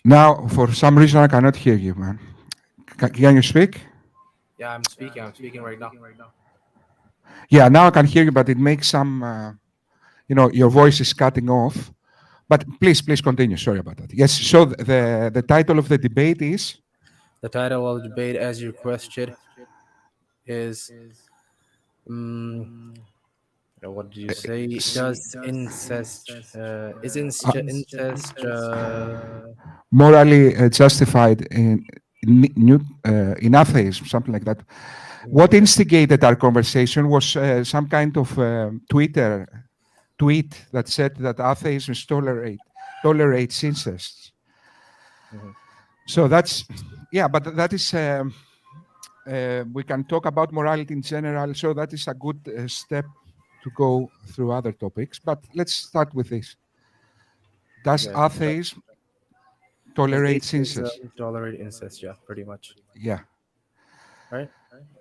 Now, for some reason, I cannot hear you, man. Can you speak? Yeah, I'm speaking. I'm speaking right now. Yeah, now I can hear you, but it makes some, your voice is cutting off. But please continue. Sorry about that. Yes, so the title of the debate is? The title of the debate, as you requested, is what did you say? Does incest incest Morally justified in atheism, something like that. What instigated our conversation was some kind of tweet that said that atheism tolerates incest. So that's, yeah, but that is, we can talk about morality in general, so that is a good step to go through other topics. But let's start with this. Does atheism tolerate incest? tolerate incest? Yeah, pretty much. Yeah. Right.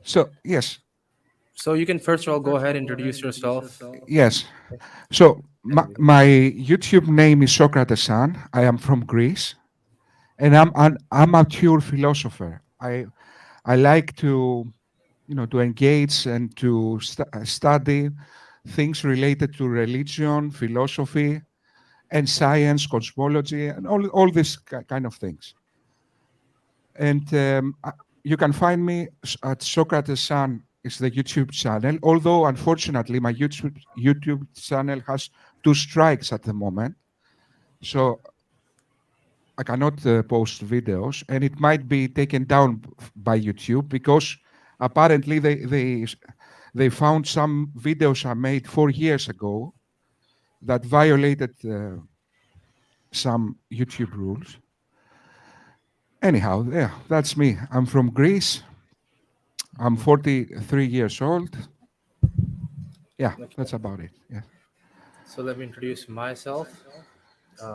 So, yes. So you can first of all go ahead and introduce yourself. Yes. So my YouTube name is Socrates San. I am from Greece, and I'm an amateur philosopher. I like to engage and to study things related to religion, philosophy, and science, cosmology, and all these kind of things. And you can find me at Socrates San is the YouTube channel. Although, unfortunately, my YouTube channel has 2 strikes at the moment. So I cannot post videos, and it might be taken down by YouTube because apparently they found some videos I made 4 years ago that violated some YouTube rules. Anyhow, yeah, that's me. I'm from Greece. I'm 43 years old. Yeah, that's about it. Yeah. So let me introduce myself.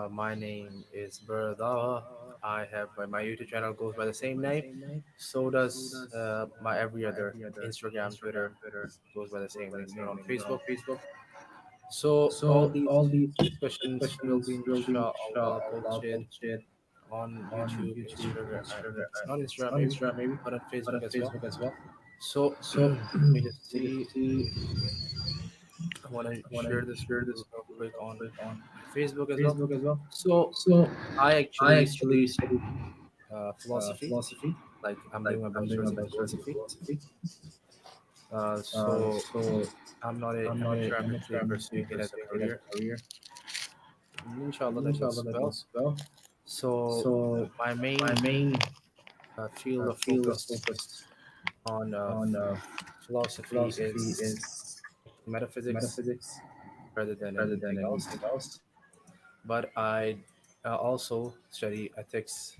My name is Ullah-Brother. I have my YouTube channel goes by the same name. So does my every other Instagram, Twitter goes by the same name. Same on Facebook. So all these discussions will be inshallah posted on YouTube, Instagram, not Instagram maybe, but on Facebook as well. So let me just see. I want to share this with you real quick on Facebook as well. So I actually study philosophy, like I'm doing my bachelor's in philosophy. So I'm not sure I'm actually pursuing it as a career. Inshallah, that goes well. So my main field of focus on philosophy is metaphysics rather than anything else. But I also study ethics,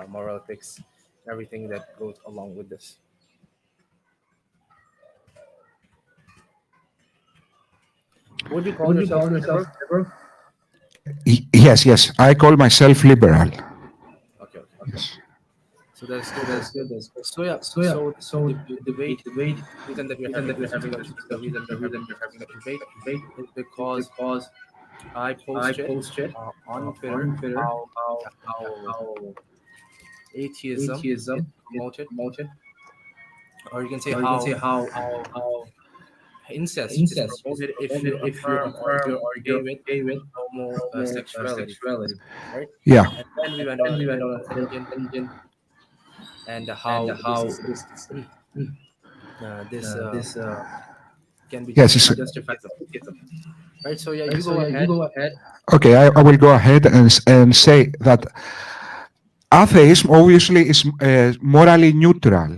moral ethics, everything that goes along with this. Would you call yourself liberal? Yes. I call myself liberal. Okay. Yes. So that's good. So yeah. So the debate, reason that we're having this discussion, the reason we're having this debate is because I posted on Twitter how atheism is promoted, or you can say how incest is promoted if you affirm or you're okay with homosexuality, right? Yeah. And then we went on a tangent and how this can be Yes. justified by atheism, right? So yeah, you go ahead. Okay, I will go ahead and say that atheism obviously is morally neutral,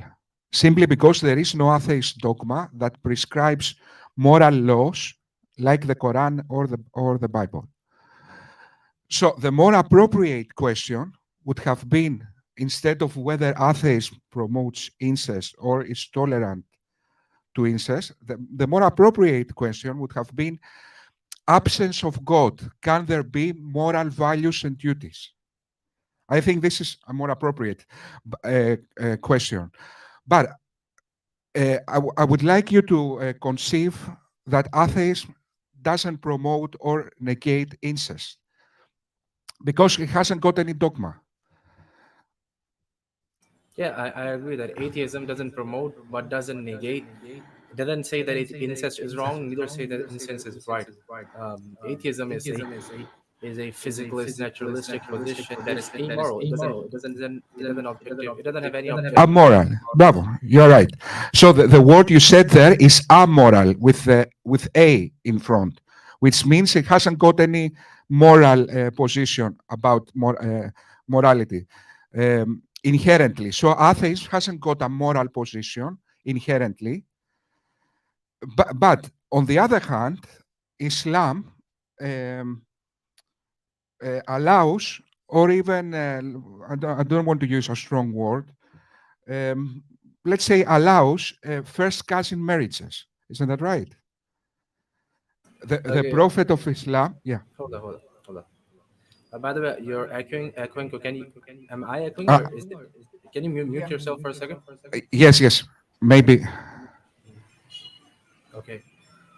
simply because there is no atheist dogma that prescribes moral laws like the Quran or the Bible. So the more appropriate question would have been, instead of whether atheism promotes incest or is tolerant to incest, the more appropriate question would have been, absence of God, can there be moral values and duties? I think this is a more appropriate question. But I would like you to conceive that atheism doesn't promote or negate incest because it hasn't got any dogma. Yeah, I agree that atheism doesn't promote but doesn't negate. It doesn't say that incest is wrong, neither say that incest is right. Atheism is a physicalist, naturalistic position that is amoral. It doesn't have any objective. Amoral. Bravo, you're right. So the word you said there is amoral with a in front, which means it hasn't got any moral position about morality inherently. So atheism hasn't got a moral position inherently. But on the other hand, Islam um, allows, or even I don't want to use a strong word, um, let's say allows first cousin marriages. Isn't that right? The Okay, Prophet of Islam, yeah. hold on. By the way, you're echoing. Can you? Am I echoing, Uh, or is it? Can you mute yourself for a second? yes, yes, maybe. Okay.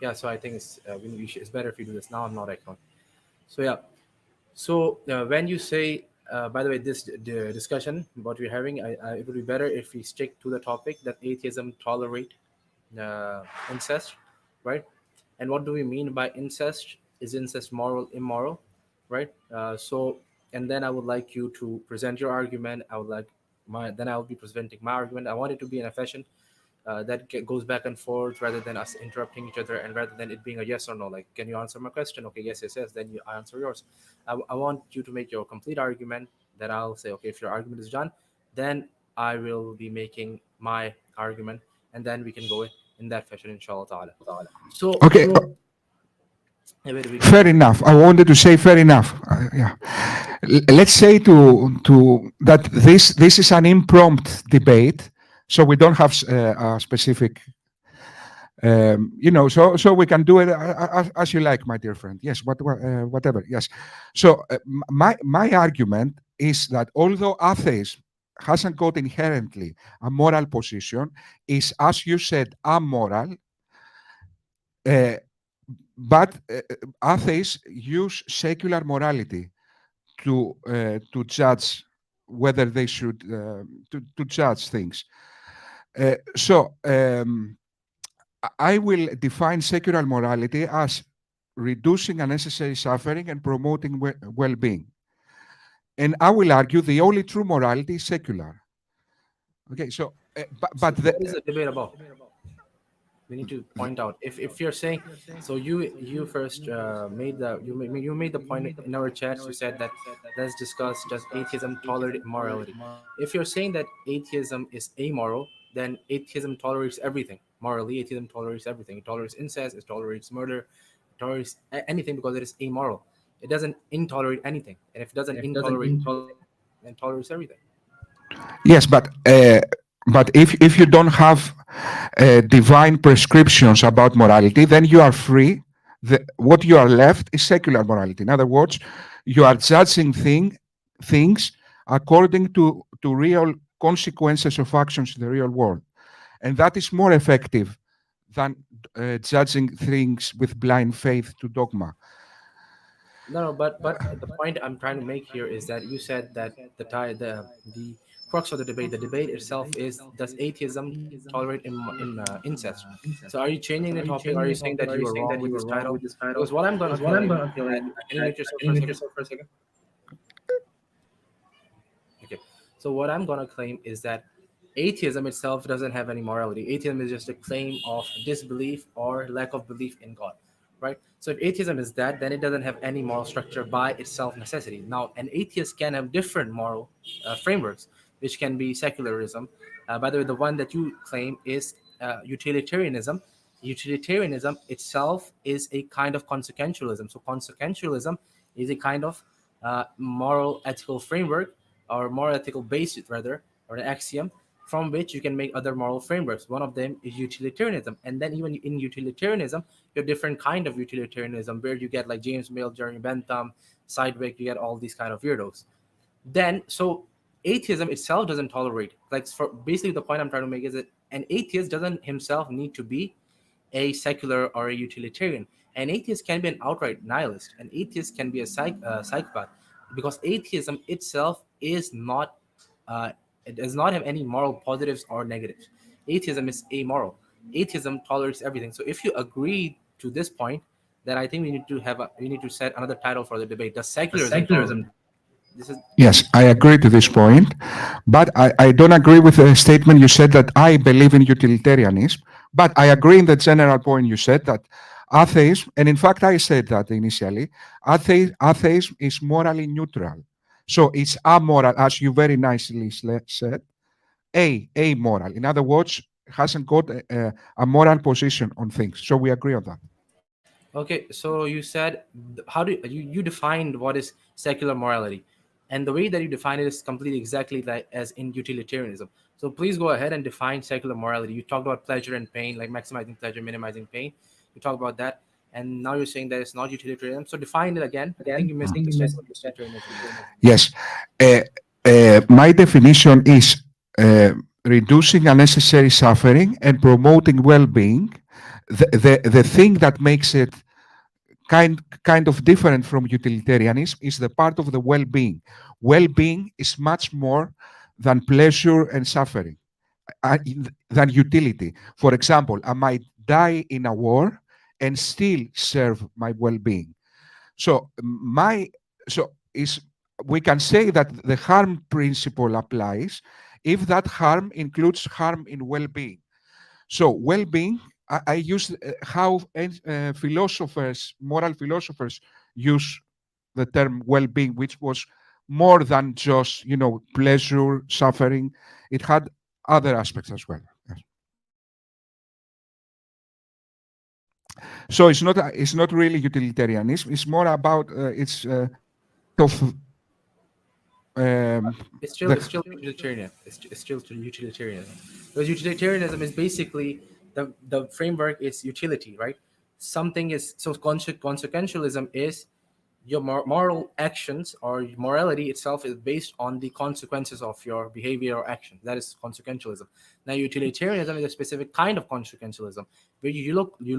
Yeah. So I think it's better if you do this now. I'm not echoing. So yeah. So when you say, by the way, the discussion what we're having, it would be better if we stick to the topic that atheism tolerate incest, right? And what do we mean by incest? Is incest moral, immoral, right? And then I would like you to present your argument. Then I will be presenting my argument. I want it to be in a fashion that goes back and forth rather than us interrupting each other, and rather than it being a yes or no, like, can you answer my question? Okay, yes, yes, yes. Then you answer yours. I want you to make your complete argument. Then I'll say, okay, if your argument is done, then I will be making my argument, and then we can go in that fashion, inshallah ta'ala. So, Okay, yeah, wait, we can fair just. enough. I wanted to say fair enough. Yeah. Let's say to that this is an impromptu debate, so we don't have a specific so we can do it as you like, my dear friend. Yes, whatever. Yes. So my argument is that although atheism hasn't got inherently a moral position, is, as you said, amoral, uh, but atheists use secular morality to judge whether they should to judge things. So I will define secular morality as reducing unnecessary suffering and promoting well-being. And I will argue the only true morality is secular. Okay, so So, what is the debate about? We need to point out, if you're saying, so you first you made the point in our chats. You said that let's discuss, does atheism tolerate immorality? If you're saying that atheism is amoral, then atheism tolerates everything morally. Atheism tolerates everything. It tolerates incest, it tolerates murder, it tolerates anything, because it is amoral. It doesn't intolerate anything, and if it doesn't intolerate anything, then tolerates everything. yes, but if you don't have divine prescriptions about morality, then you are free. What you are left is secular morality. In other words, you are judging things according to real consequences of actions in the real world, and that is more effective than judging things with blind faith to dogma. No, but the point I'm trying to make here is that you said that the crux of the debate itself is, does atheism tolerate incest? So are you changing the topic? Are you saying that you were wrong with this title? Because what I'm gonna claim that, can you mute yourself for a second? Okay. So what I'm gonna claim is that atheism itself doesn't have any morality. Atheism is just a claim of disbelief or lack of belief in God, right? So if atheism is that, then it doesn't have any moral structure by itself necessity. Now, an atheist can have different moral frameworks, which can be secularism. By the way, the one that you claim is utilitarianism. Utilitarianism itself is a kind of consequentialism. So consequentialism is a kind of moral ethical framework, or moral ethical basis rather, or an axiom from which you can make other moral frameworks. One of them is utilitarianism, and then even in utilitarianism, you have different kind of utilitarianism where you get like James Mill, Jeremy Bentham, Sidgwick. You get all these kind of weirdos. Then so atheism itself doesn't tolerate, like, for basically the point I'm trying to make is that an atheist doesn't himself need to be a secular or a utilitarian. An atheist can be an outright nihilist. An atheist can be a psychopath, because atheism itself is not It does not have any moral positives or negatives. Atheism is amoral. Atheism tolerates everything. So if you agree to this point, then I think we need to set another title for the debate. Does secularism tolerate? This is Yes, I agree to this point, but I don't agree with the statement you said that I believe in utilitarianism, but I agree in the general point you said that atheism, and in fact I said that initially, atheism is morally neutral. So it's amoral, as you very nicely said, amoral. In other words, hasn't got a moral position on things. So we agree on that. okay. So you said, how do you defined what is secular morality, and the way that you define it is completely exactly like as in utilitarianism. So please go ahead and define secular morality. You talked about pleasure and pain, like maximizing pleasure, minimizing pain. You talked about that, and now you're saying that it's not utilitarianism. So define it again. I think you misunderstood what utilitarianism is. Yes. Uh, my definition is reducing unnecessary suffering and promoting well-being. The thing that makes it kind of different from utilitarianism is the part of the well-being. Well-being is much more than pleasure and suffering, than utility. For example, I might die in a war and still serve my well-being. So my so is we can say that the harm principle applies if that harm includes harm in well-being. So well-being, I use how philosophers, moral philosophers, use the term well-being, which was more than just pleasure, suffering. It had other aspects as well. Yes. So it's not really utilitarianism. It's more about it's of It's still utilitarian. It's still utilitarianism. Because utilitarianism is basically the framework is utility, right? Something is so consequentialism is your moral actions or morality itself is based on the consequences of your behavior or action. That is consequentialism. Now utilitarianism is a specific kind of consequentialism where you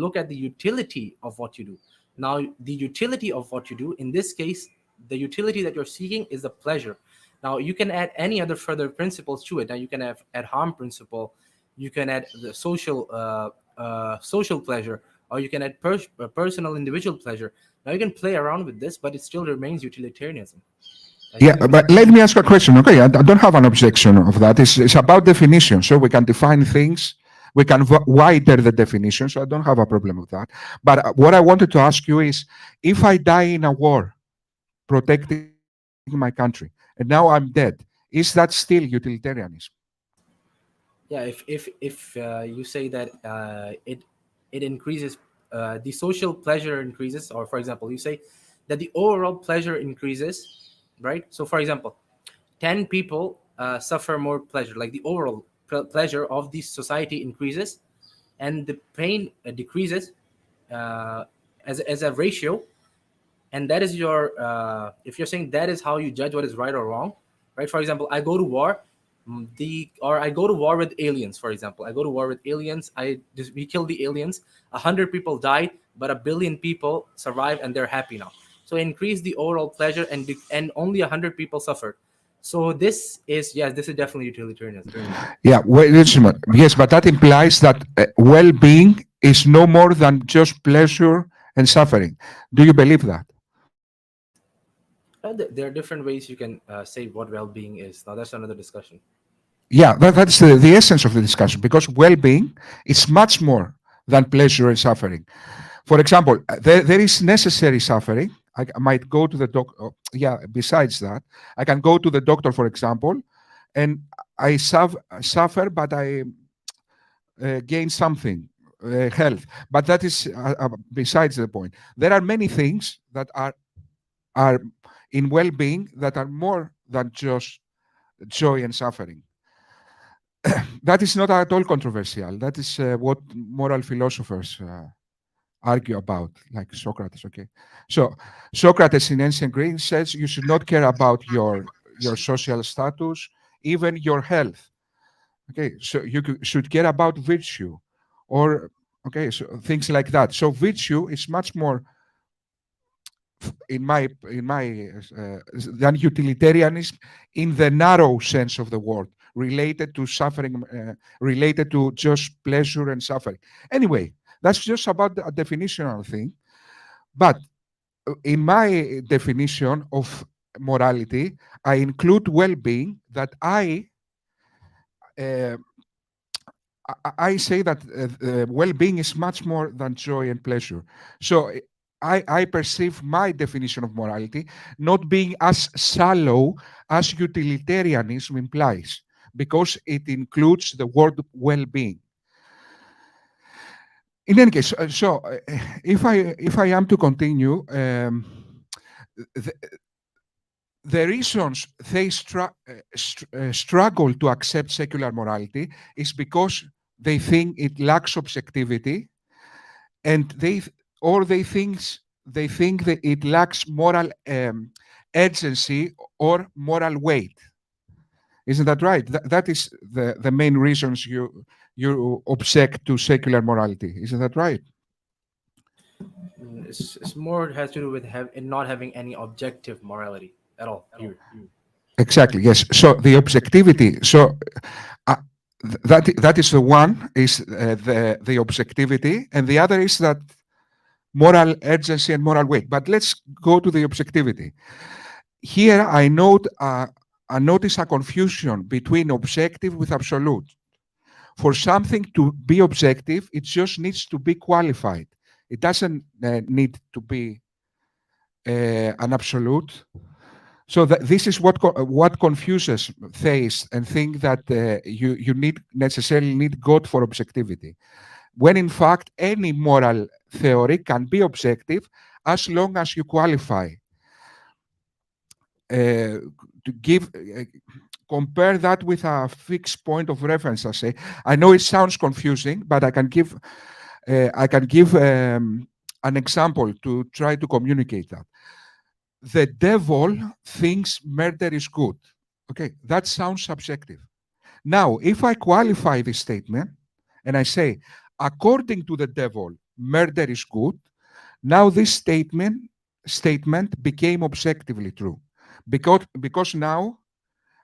look at the utility of what you do. Now the utility of what you do, in this case, the utility that you're seeking is the pleasure. Now you can add any other further principles to it. Now you can add harm principle, you can add the social pleasure, or you can add personal individual pleasure. Now you can play around with this, but it still remains utilitarianism. I Yeah, think that but let me ask a question. Okay, I don't have an objection of that. It's about definition. So we can define things, we can widen the definition. So I don't have a problem with that. But what I wanted to ask you is if I die in a war protecting my country and now I'm dead, is that still utilitarianism? yeah, if you say that it increases the social pleasure increases, or for example you say that the overall pleasure increases, right? So for example 10 people suffer more pleasure, like the overall pleasure of the society increases and the pain decreases uh, as a ratio, and that is your if you're saying that is how you judge what is right or wrong, right? For example, I go to war, I go to war with aliens. For example, I go to war with aliens. We kill the aliens. 100 people died, but 1 billion people survived, and they're happy now. So increase the overall pleasure, and only 100 people suffered. So this is definitely utilitarianism. Yeah, yes, but that implies that well-being is no more than just pleasure and suffering. Do you believe that? There are different ways you can say what well-being is. Now that's another discussion. Yeah, that's the essence of the discussion, because well-being is much more than pleasure and suffering. For example, there is necessary suffering. I might go to the doctor. Yeah, besides that, I can go to the doctor, for example, and I suffer, but I gain something, health. But that is besides the point. There are many things that are in well-being that are more than just joy and suffering. That is not at all controversial. That is what moral philosophers argue about, like Socrates. Okay, so Socrates in ancient Greece says you should not care about your social status, even your health. Okay, so you should care about virtue, or okay, so things like that. So virtue is much more in my than utilitarianism in the narrow sense of the word, related to suffering, related to just pleasure and suffering. Anyway, that's just about a definitional thing. But in my definition of morality, I include well-being. That uh, I say that well-being is much more than joy and pleasure. So I perceive my definition of morality not being as shallow as utilitarianism implies, because it includes the word well-being. In any case, if I am to continue, the, the reasons they struggle to accept secular morality is because they think it lacks objectivity, and they think that it lacks moral agency or moral weight. Isn't that right? That is the main reasons you object to secular morality. Isn't that right? It's more has to do with it not having any objective morality at all. Period. Exactly. Yes. So the objectivity. So uh, that is the one is the objectivity, and the other is that moral urgency and moral weight. But let's go to the objectivity. Here I notice a confusion between objective with absolute. For something to be objective, it just needs to be qualified. It doesn't need to be an absolute. So this is what confuses theists and think that you necessarily need God for objectivity, when in fact any moral theory can be objective as long as you qualify. To give compare that with a fixed point of reference. I know it sounds confusing, but I can give an example to try to communicate that. The devil thinks murder is good. Okay, that sounds subjective. Now, if I qualify this statement and I say, according to the devil, murder is good, now this statement became objectively true. Because now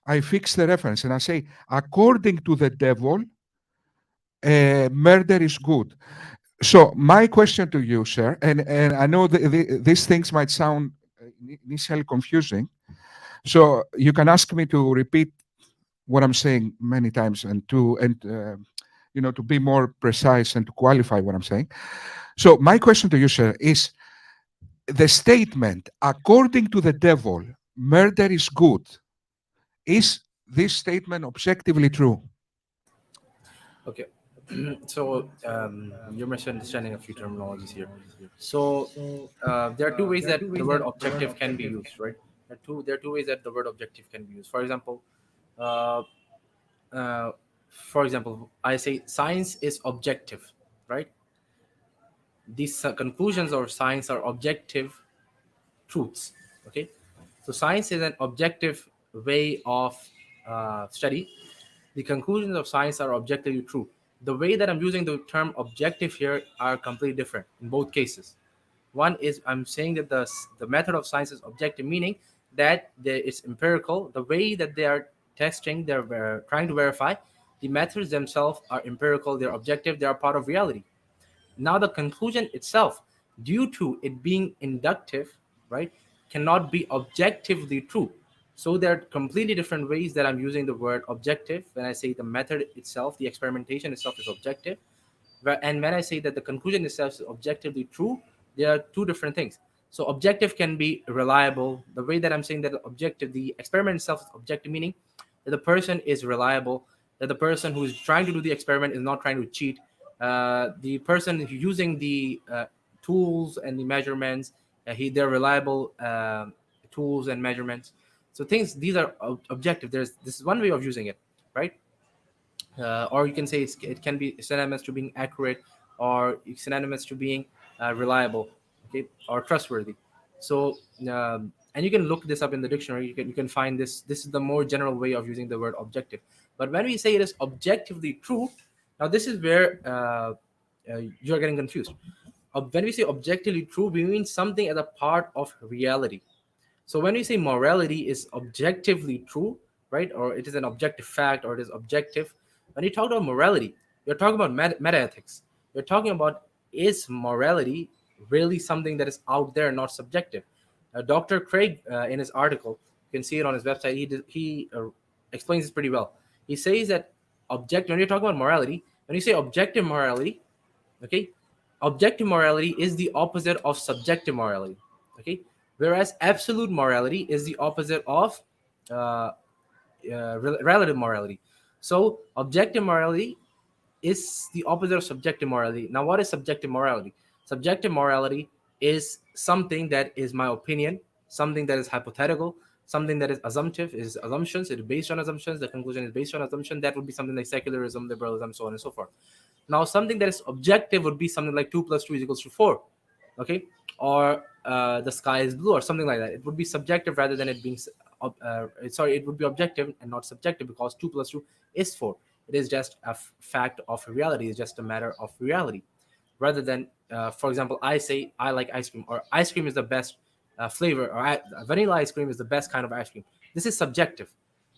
I fix the reference and I say, according to the devil, murder is good. So my question to you, sir, and I know these things might sound initially confusing, so you can ask me to repeat what I'm saying many times and to be more precise and to qualify what I'm saying. So my question to you, sir, is the statement, according to the devil, murder is good. Is this statement objectively true? Okay. So you're misunderstanding a few terminologies here. So there are two ways that the word objective can be used, right? There are two ways that the word objective can be used. Uh, for example, I say science is objective, right? These conclusions of science are objective truths. Okay, so science is an objective way of study. The conclusions of science are objectively true. The way that I'm using the term objective here are completely different in both cases. One is I'm saying that the method of science is objective, meaning that it's empirical. The way that they are testing, they're trying to verify, the methods themselves are empirical, they're objective, they are part of reality. Now, the conclusion itself, due to it being inductive, right, cannot be objectively true. So there are completely different ways that I'm using the word objective. When I say the method itself, the experimentation itself is objective, and when I say that the conclusion itself is objectively true, there are two different things. So objective can be reliable. The way that I'm saying that objective, the experiment itself is objective, meaning that the person is reliable, that the person who is trying to do the experiment is not trying to cheat. The person using the tools and the measurements, they're reliable tools and measurements. So these are objective. This is one way of using it, right? Or you can say it can be synonymous to being accurate, or synonymous to being reliable, okay, or trustworthy. So and you can look this up in the dictionary. You can find this is the more general way of using the word objective. But when we say it is objectively true, now this is where you're getting confused. When we say objectively true, we mean something as a part of reality. So when we say morality is objectively true, right? Or it is an objective fact, or it is objective. When you talk about morality, you're talking about meta ethics. You're talking about, is morality really something that is out there, not subjective? Dr. Craig, in his article, you can see it on his website. He explains this pretty well. He says that when you're talking about morality, when you say objective morality, okay, objective morality is the opposite of subjective morality, okay, whereas absolute morality is the opposite of uh, relative morality. So objective morality is the opposite of subjective morality. Now, what is subjective morality? Subjective morality is something that is my opinion, something that is hypothetical, something that is assumptive, is assumptions, it is based on assumptions, the conclusion is based on assumption. That would be something like secularism, liberalism, so on and so forth. Now, something that is objective would be something like 2 plus 2 is equals to 4, okay? Or the sky is blue, or something like that. It would be subjective rather than it being, it would be objective and not subjective, because 2 plus 2 is 4. It is just a fact of reality. It's just a matter of reality, rather than, for example, I say I like ice cream, or ice cream is the best flavor, or vanilla ice cream is the best kind of ice cream. This is subjective,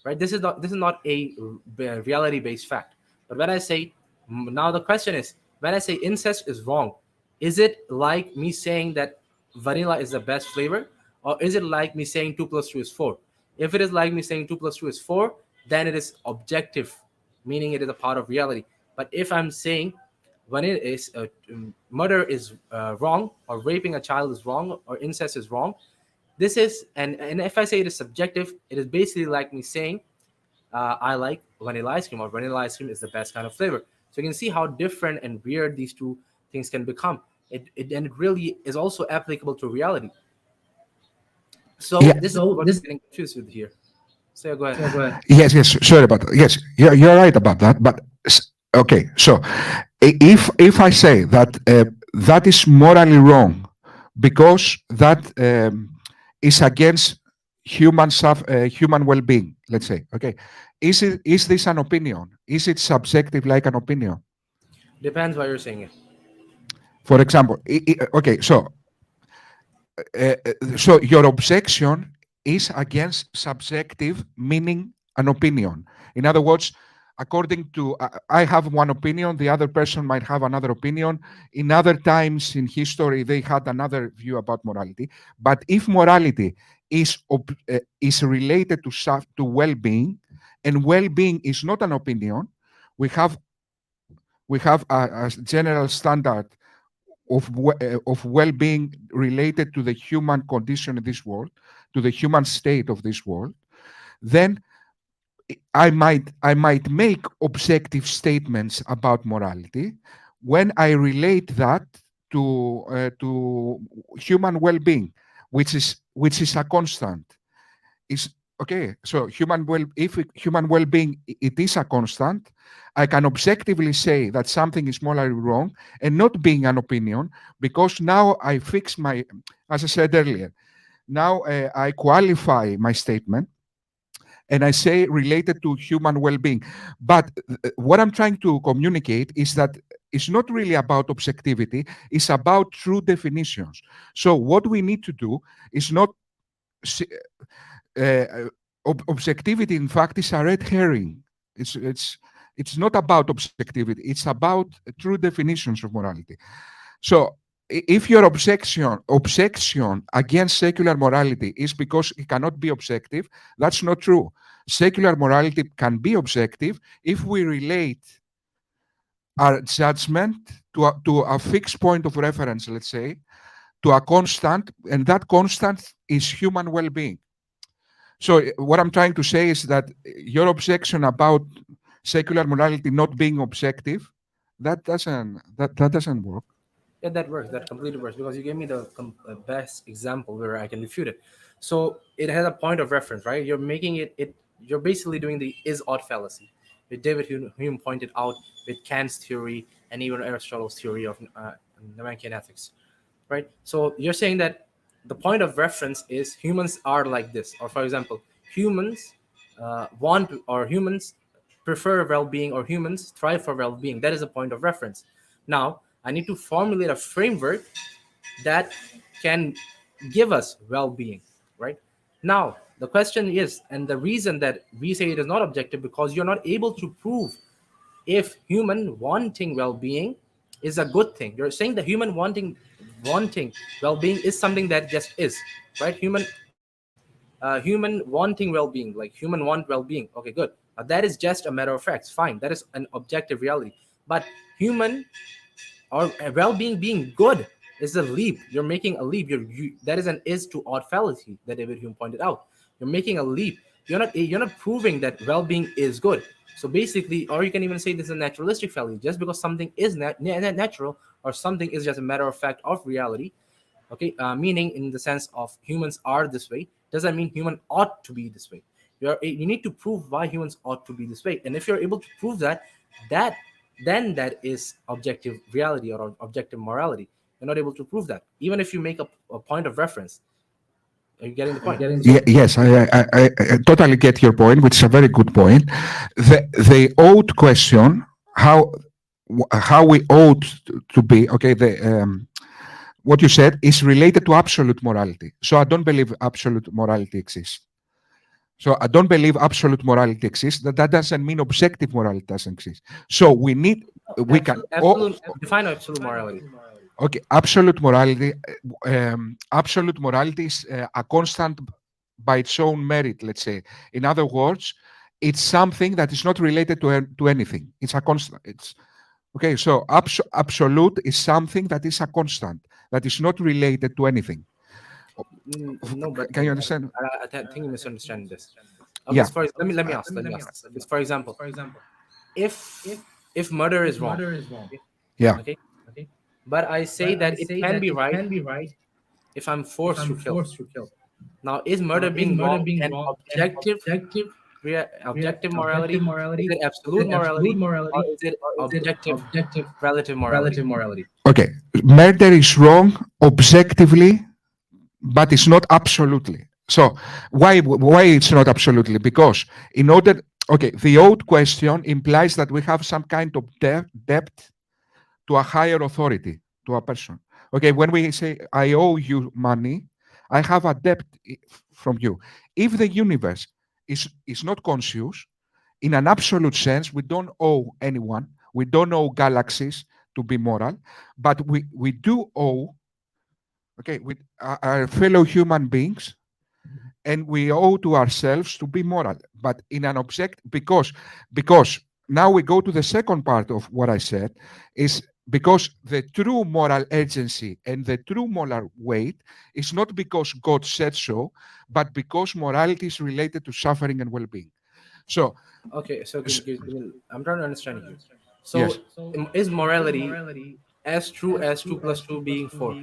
right? This is not a reality based fact. But when I say, now the question is, when I say incest is wrong, is it like me saying that vanilla is the best flavor, or is it like me saying 2 plus 2 is 4? If it is like me saying 2 plus 2 is 4, then it is objective, meaning it is a part of reality. But if I'm saying when it is murder is wrong, or raping a child is wrong, or incest is wrong, this is, and if I say it is subjective, it is basically like me saying I like vanilla ice cream, or vanilla ice cream is the best kind of flavor. So you can see how different and weird these two things can become. And it really is also applicable to reality. So Yeah. this is what we're getting confused with here. So yeah, go ahead. Yes, yes. Sorry about that. Yes, you're right about that. But okay, so if I say that that is morally wrong because that is against human well-being, let's say, okay, is this an opinion? Is it subjective like an opinion? Depends why you're saying it. For example, okay, so your objection is against subjective, meaning an opinion. In other words, according to I have one opinion, the other person might have another opinion. In other times in history, they had another view about morality. But if morality is related to well-being, and well-being is not an opinion, we have a general standard of well-being related to the human condition in this world, to the human state of this world, then I might make objective statements about morality when I relate that to human well-being, which is a constant. Is okay. So human well-being it is a constant. I can objectively say that something is morally wrong and not being an opinion, because now I fix my, as I said earlier, now I qualify my statement and I say related to human well-being. But what I'm trying to communicate is that it's not really about objectivity, it's about true definitions. So what we need to do is not uh, objectivity, in fact, is a red herring. It's not about objectivity, it's about true definitions of morality. So if your objection against secular morality is because it cannot be objective, that's not true. Secular morality can be objective if we relate our judgment to a fixed point of reference, let's say, to a constant, and that constant is human well-being. So what I'm trying to say is that your objection about secular morality not being objective, that doesn't work. Yeah, that works. That completely works, because you gave me the best example where I can refute it. So it has a point of reference, right? You're making it. You're basically doing the is-ought fallacy, which David Hume pointed out with Kant's theory and even Aristotle's theory of Nicomachean ethics, right? So you're saying that the point of reference is humans are like this, or for example, humans or humans prefer well-being, or humans thrive for well-being. That is a point of reference. Now I need to formulate a framework that can give us well-being, right? Now The question is, and the reason that we say it is not objective, because you're not able to prove if human wanting well-being is a good thing. You're saying the human wanting well-being is something that just is, right? Human wanting well-being, like human want well-being. Okay, good. That is just a matter of facts. Fine, that is an objective reality. But human or well-being being good is a leap. You're making a leap. That is an is to odd fallacy that David Hume pointed out. You're making a leap. You're not proving that well-being is good. So basically, or you can even say this is a naturalistic fallacy. Just because something is natural, or something is just a matter of fact of reality, okay, meaning in the sense of humans are this way, doesn't mean human ought to be this way. You need to prove why humans ought to be this way, and if you're able to prove that, that then that is objective reality or objective morality. You're not able to prove that, even if you make a point of reference. Are you getting the point? Yes, I totally get your point, which is a very good point. The old question, how we ought to be, okay, what you said is related to absolute morality. So I don't believe absolute morality exists. So I don't believe absolute morality exists. That doesn't mean objective morality doesn't exist. So we can define absolute morality. Okay, absolute morality. Absolute morality is a constant by its own merit. Let's say, in other words, it's something that is not related to anything. It's a constant. It's okay. So absolute is something that is a constant that is not related to anything. No, but can you understand? I think you misunderstand this. Okay, Yeah. so let me ask. This. For example, if murder is wrong, Yeah. okay, but I say that it can be right if I'm forced to kill. Now, is murder being wrong an objective morality? Is it absolute morality, or is it objective relative morality? Okay, murder is wrong objectively, but it's not absolutely. So why it's not absolutely? Because in order, okay, the old question implies that we have some kind of debt to a higher authority, to a person. Okay, when we say I owe you money, I have a debt from you. If the universe is not conscious, in an absolute sense, we don't owe anyone. We don't owe galaxies to be moral, but we do owe, okay, with our fellow human beings, and we owe to ourselves to be moral. But in an object, because now we go to the second part of what I said, is because the true moral agency and the true moral weight is not because God said so, but because morality is related to suffering and well-being. So, okay, so I'm trying to understand you. So, yes. Is morality as true as 2 plus 2 being 4?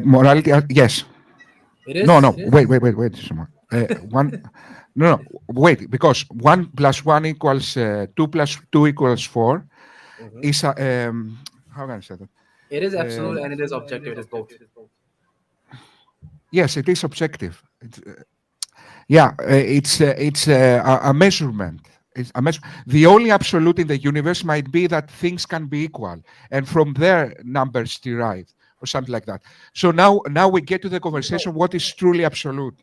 Morality, yes. It is? No, wait. One, no, wait, because 1 plus 1 equals 2 plus 2 equals 4 is a, how can I say that? It is absolute and it is objective. It is both. Yes, it is objective. It's a measurement. The only absolute in the universe might be that things can be equal, and from there numbers derive, or something like that. So now we get to the conversation: what is truly absolute?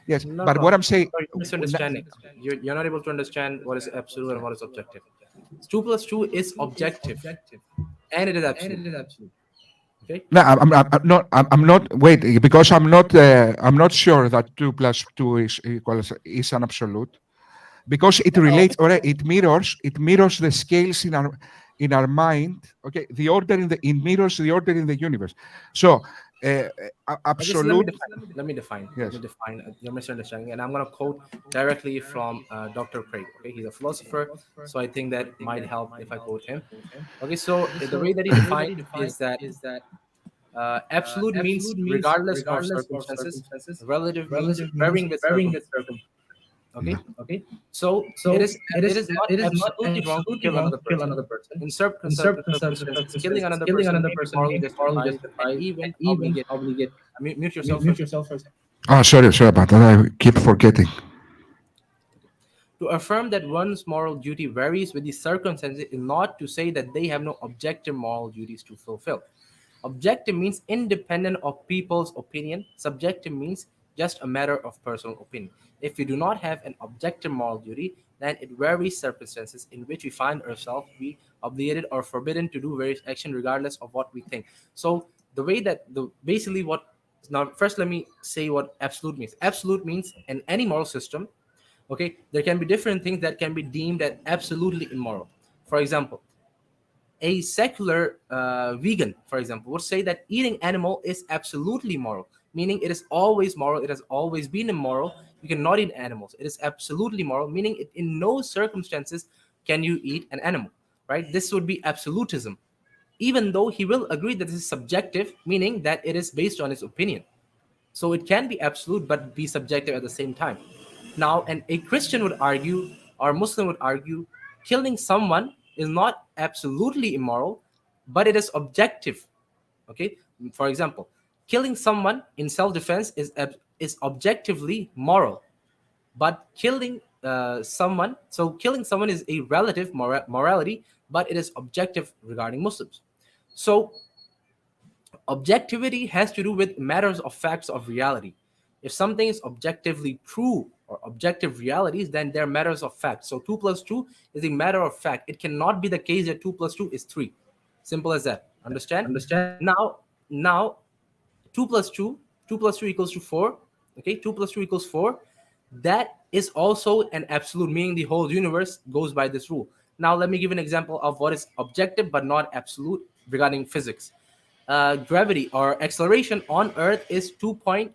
Yes, but what I'm saying, you're misunderstanding. You're not able to understand what is absolute and what is objective. 2 plus 2 is objective, and it is absolute. Okay. No, I'm not. Wait, because I'm not sure that 2 plus 2 is an absolute, because it relates, or it mirrors the scales in our mind. Okay, the order it mirrors the order in the universe. So absolute. Let me define. Yes. Let me define your misunderstanding, and I'm going to quote directly from Dr. Craig. Okay, he's a philosopher, so I think that might help if I quote him. Okay, so the way that he defined is that absolute means regardless of circumstances. Relative means varying with circumstances. Okay. So it is not absolutely wrong to kill another person. In certain circumstances, killing another person may be morally justified and even obligate. Mute yourself first. Sorry about that. I keep forgetting. To affirm that one's moral duty varies with the circumstances is not to say that they have no objective moral duties to fulfill. Objective means independent of people's opinion. Subjective means just a matter of personal opinion. If we do not have an objective moral duty, then it varies circumstances in which we find ourselves be obligated or forbidden to do various action regardless of what we think. So the way that the basically what now first let me say what absolute means. Absolute means in any moral system, okay, there can be different things that can be deemed as absolutely immoral. For example, a secular vegan, for example, would say that eating animal is absolutely moral, meaning it is always moral, it has always been immoral. You cannot eat animals. It is absolutely moral, meaning it, in no circumstances can you eat an animal, right? This would be absolutism, even though he will agree that this is subjective, meaning that it is based on his opinion. So it can be absolute but be subjective at the same time. Now, and a Christian would argue, or Muslim would argue, killing someone is not absolutely immoral, but it is objective. Okay, for example, killing someone in self-defense is objectively moral, but killing someone, so killing someone is a relative morality, but it is objective regarding Muslims. So objectivity has to do with matters of facts of reality. If something is objectively true or objective realities, then they're matters of fact. So 2 plus 2 is a matter of fact. It cannot be the case that 2 plus 2 is 3. Simple as that. Understand? Now 2 plus 2, 2 plus 2 equals to 4. Okay, 2 plus 2 equals 4. That is also an absolute, meaning the whole universe goes by this rule. Now let me give an example of what is objective but not absolute regarding physics. Gravity or acceleration on Earth is 2.98,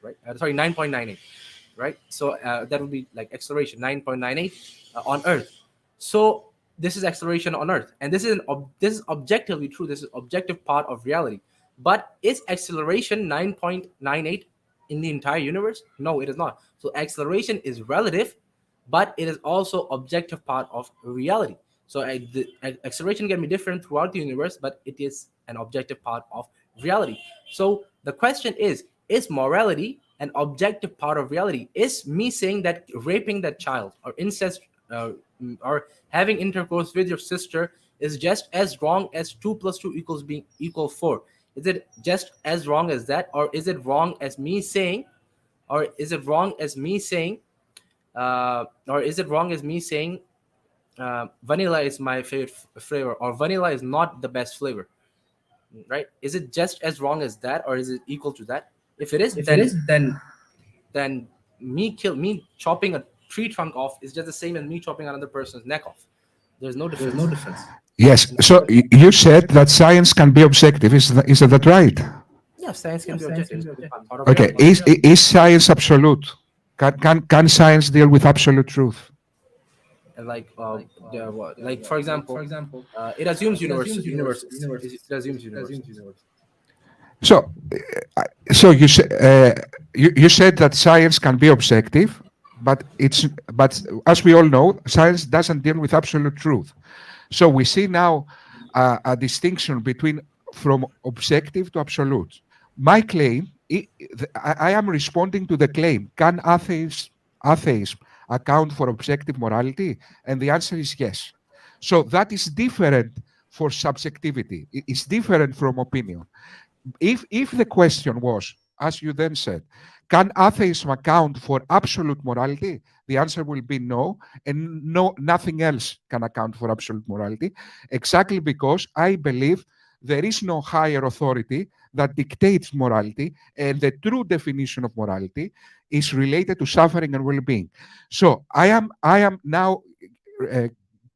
right? Sorry, 9.98, right? So that would be like acceleration 9.98 on Earth. So this is acceleration on Earth, and this is this is objectively true. This is objective part of reality. But is acceleration 9.98 in the entire universe? No, it is not. So acceleration is relative, but it is also objective part of reality. So the acceleration can be different throughout the universe, but it is an objective part of reality. So the question is morality an objective part of reality? Is me saying that raping that child or incest or having intercourse with your sister is just as wrong as 2 plus 2 equals being equal 4? Is it just as wrong as that, or is it wrong as me saying, or is it wrong as me saying, vanilla is my favorite flavor, or vanilla is not the best flavor, right? Is it just as wrong as that, or is it equal to that? If it is, then me chopping a tree trunk off is just the same as me chopping another person's neck off. There's no difference. Yes. So you said that science can be objective. Is that right? Yeah, science can be objective. Part of Okay. reality. Is science absolute? Can science deal with absolute truth? And like like for example, it assumes universes. It assumes universes. So, you said that science can be objective, but as we all know, science doesn't deal with absolute truth. So we see now a distinction between from objective to absolute. My claim, I am responding to the claim: can atheism account for objective morality? And the answer is yes. So that is different for subjectivity. It's different from opinion. If the question was, as you then said, can atheism account for absolute morality? The answer will be no, and no, nothing else can account for absolute morality, exactly because I believe there is no higher authority that dictates morality, and the true definition of morality is related to suffering and well-being. So I am now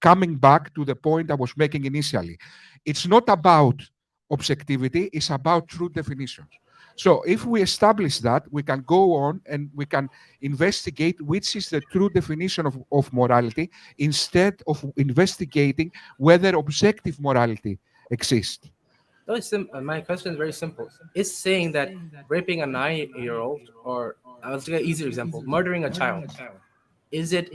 coming back to the point I was making initially. It's not about objectivity, it's about true definitions. So if we establish that, we can go on and we can investigate which is the true definition of morality instead of investigating whether objective morality exists. My question is very simple. Is saying that raping a 9-year-old, or let's take an easier example, murdering a child, is it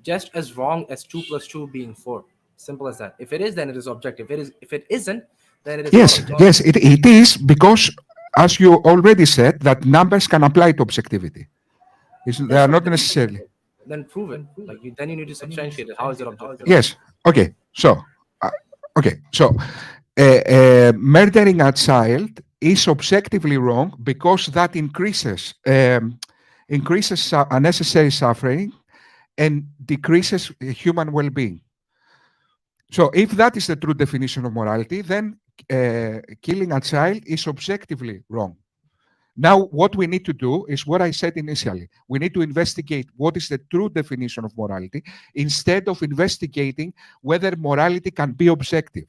just as wrong as 2 plus 2 being 4? Simple as that. If it is, then it is objective. If it isn't, then it is not objective. Yes, it is, because as you already said, that numbers can apply to objectivity. They are not necessarily. Then prove it. Then you need to substantiate it. How is it objective? Yes. Okay. So, murdering a child is objectively wrong because that increases unnecessary suffering and decreases human well-being. So if that is the true definition of morality, then killing a child is objectively wrong. Now, what we need to do is what I said initially. We need to investigate what is the true definition of morality instead of investigating whether morality can be objective.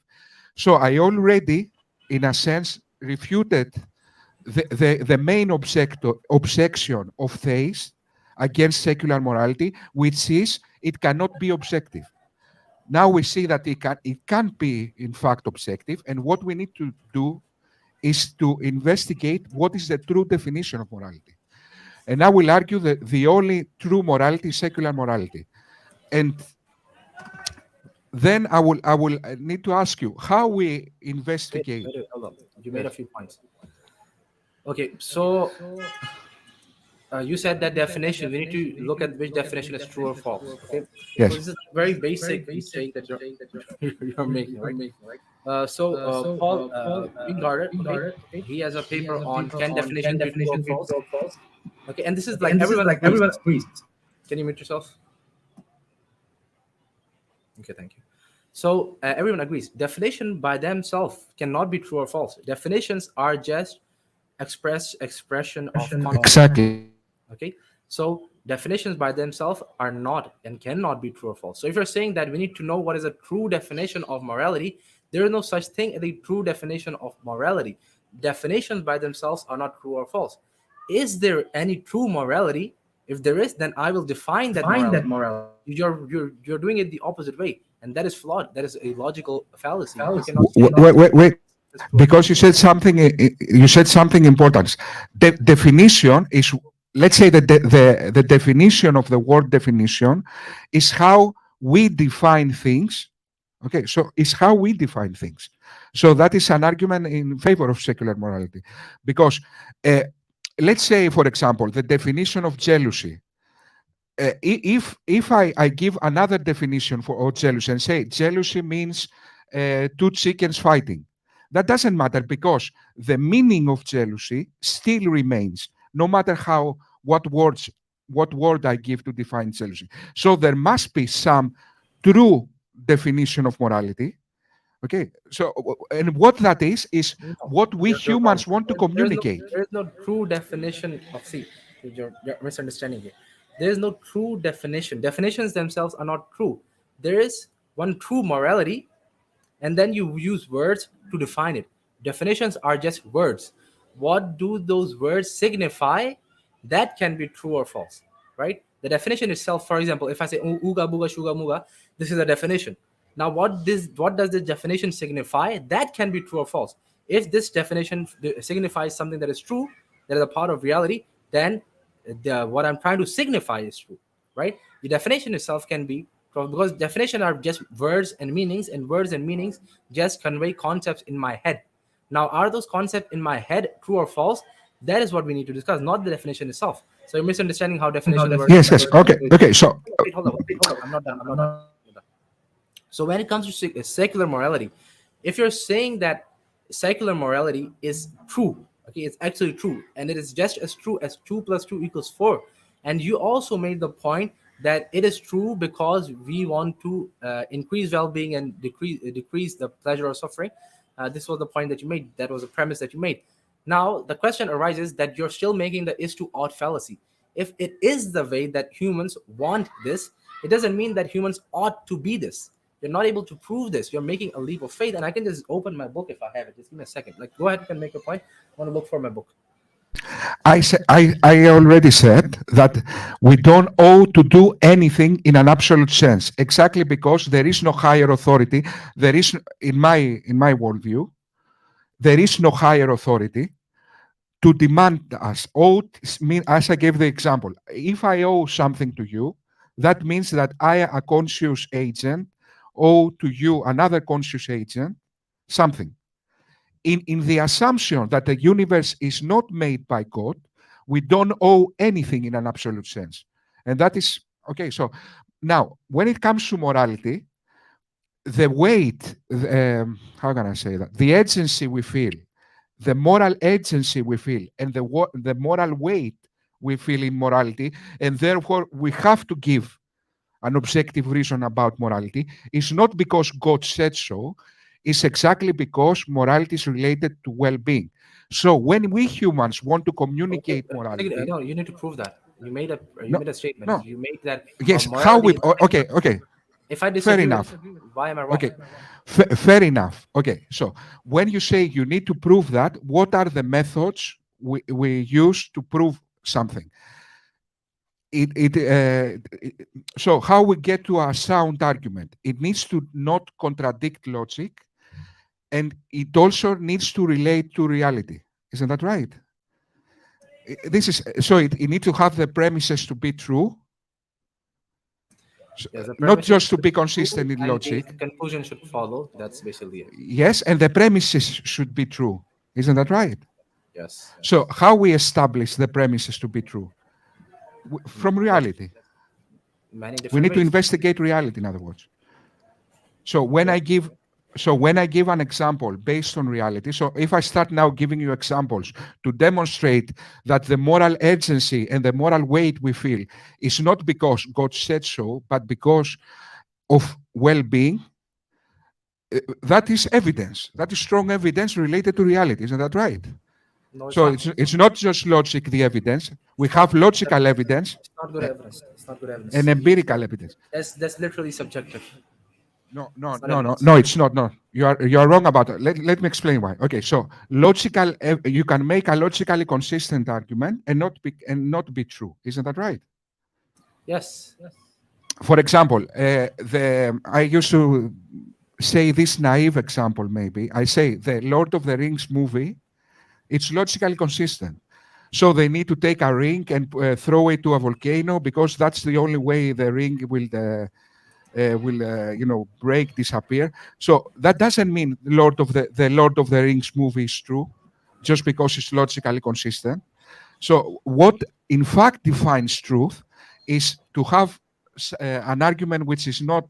So I already, in a sense, refuted the main objection of theists against secular morality, which is it cannot be objective. Now we see that it can be, in fact, objective, and what we need to do is to investigate what is the true definition of morality. And I will argue that the only true morality is secular morality. And then I will need to ask you how we investigate. Wait, hold on. You made a few points. Okay, so you said that definition. We need to look at which definition is true or false. Okay, Yes. so this is a very basic mistake that you're making, right? Paul Wingardner, okay, he has a paper on can definition be true or false. Okay, and this is like everyone agrees. Can you mute yourself? Okay, thank you. So everyone agrees. Definition by themselves cannot be true or false. Definitions are just expression of concept. Exactly. Okay, so definitions by themselves are not and cannot be true or false. So if you're saying that we need to know what is a true definition of morality, there is no such thing as a true definition of morality. Definitions by themselves are not true or false. Is there any true morality? If there is, then I will define that morality. You're doing it the opposite way, and that is flawed. That is a logical fallacy. You cannot say Wait. Because you said something important. The definition is, let's say that the definition of the word definition is how we define things. Okay, so it's how we define things. So that is an argument in favor of secular morality. Because let's say, for example, the definition of jealousy. If I give another definition for jealousy and say jealousy means two chickens fighting, that doesn't matter because the meaning of jealousy still remains, no matter what word I give to define jealousy. So there must be some true definition of morality. Okay, so and what that is what we humans want to communicate. There is no true definition of you're misunderstanding here. There is no true definition. Definitions themselves are not true. There is one true morality, and then you use words to define it. Definitions are just words. What do those words signify? That can be true or false, right? The definition itself, for example, if I say "Uga buga shuga muga," this is a definition. Now, what does the definition signify? That can be true or false. If this definition signifies something that is true, that is a part of reality, then what I'm trying to signify is true, right? The definition itself can be, because definitions are just words and meanings, and words and meanings just convey concepts in my head. Now, are those concepts in my head true or false? That is what we need to discuss, not the definition itself. So you're misunderstanding how definition works. Yes. Okay. So wait, hold on. I'm not done. So when it comes to secular morality, if you're saying that secular morality is true, okay, it's actually true, and it is just as true as 2 + 2 = 4, and you also made the point that it is true because we want to increase well-being and decrease the pleasure or suffering. This was the point that you made. That was the premise that you made. Now, the question arises that you're still making the is to ought fallacy. If it is the way that humans want this, it doesn't mean that humans ought to be this. You're not able to prove this. You're making a leap of faith, and I can just open my book if I have it. Just give me a second. Like, go ahead, you can make a point. I want to look for my book. I already said that we don't owe to do anything in an absolute sense, exactly because there is no higher authority. There is, in my worldview, there is no higher authority to demand us. Owe mean, as I gave the example, if I owe something to you, that means that I, a conscious agent, owe to you, another conscious agent, something. In the assumption that the universe is not made by God, we don't owe anything in an absolute sense. And that is, okay, so now, when it comes to morality, the weight, how can I say that? The agency we feel, the moral agency we feel and the moral weight we feel in morality, and therefore we have to give an objective reason about morality, is not because God said so, it's exactly because morality is related to well-being. So when we humans want to Okay, communicate morality, no, you need to prove that. You no, made a statement. no, You made that yes, how morality we, is affected. okay, okay, If I fair disagree with enough. you, why am I wrong? Okay, fair enough. Okay, so when you say you need to prove that, what are the methods we use to prove something? So how we get to a sound argument? It needs to not contradict logic, and it also needs to relate to reality. Isn't that right? This is so. It needs to have the premises to be true, Yes, the not premises just to should be be true, consistent in and the logic. conclusion should follow. That's basically it. Yes, and the premises should be true. Isn't that right? Yes. So how we establish the premises to be true? From There's reality. many We different need to ways. investigate reality, in other words. So Yes. when I give an example based on reality, so if I start now giving you examples to demonstrate that the moral agency and the moral weight we feel is not because God said so, but because of well-being, that is evidence. That is strong evidence related to reality. Isn't that right? No, it's So not. it's not just logic, the evidence. We It's not. have logical evidence It's not good evidence. It's not good and evidence. empirical evidence. That's literally subjective. No, no, It's not no, no, evidence. no. It's not. No, you are wrong about it. Let me explain why. Okay, so you can make a logically consistent argument and not be true. Isn't that right? Yes. For example, the I used to say this naive example. Maybe I say the Lord of the Rings movie. It's logically consistent. So they need to take a ring and throw it to a volcano because that's the only way the ring will break, disappear. So that doesn't mean the Lord of the Rings movie is true, just because it's logically consistent. So what in fact defines truth is to have an argument which is not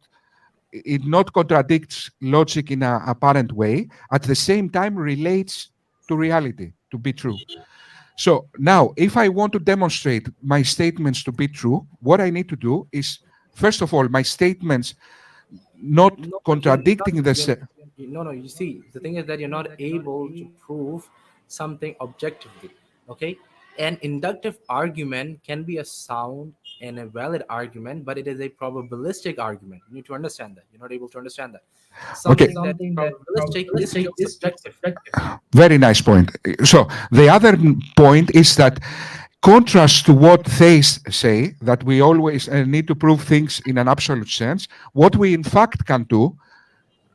it not contradicts logic in an apparent way, at the same time relates to reality to be true. So now, if I want to demonstrate my statements to be true, what I need to do is, first of all, my statements not No, but you're not. contradicting the. No, no. You see, the thing is that you're not able to prove something objectively. Okay, an inductive argument can be a sound and a valid argument, but it is a probabilistic argument. You need to understand that. You're not able to understand that. Okay, Something that probabilistic is still subjective. very nice point. So the other point is that, contrast to what theists say, that we always need to prove things in an absolute sense, what we in fact can do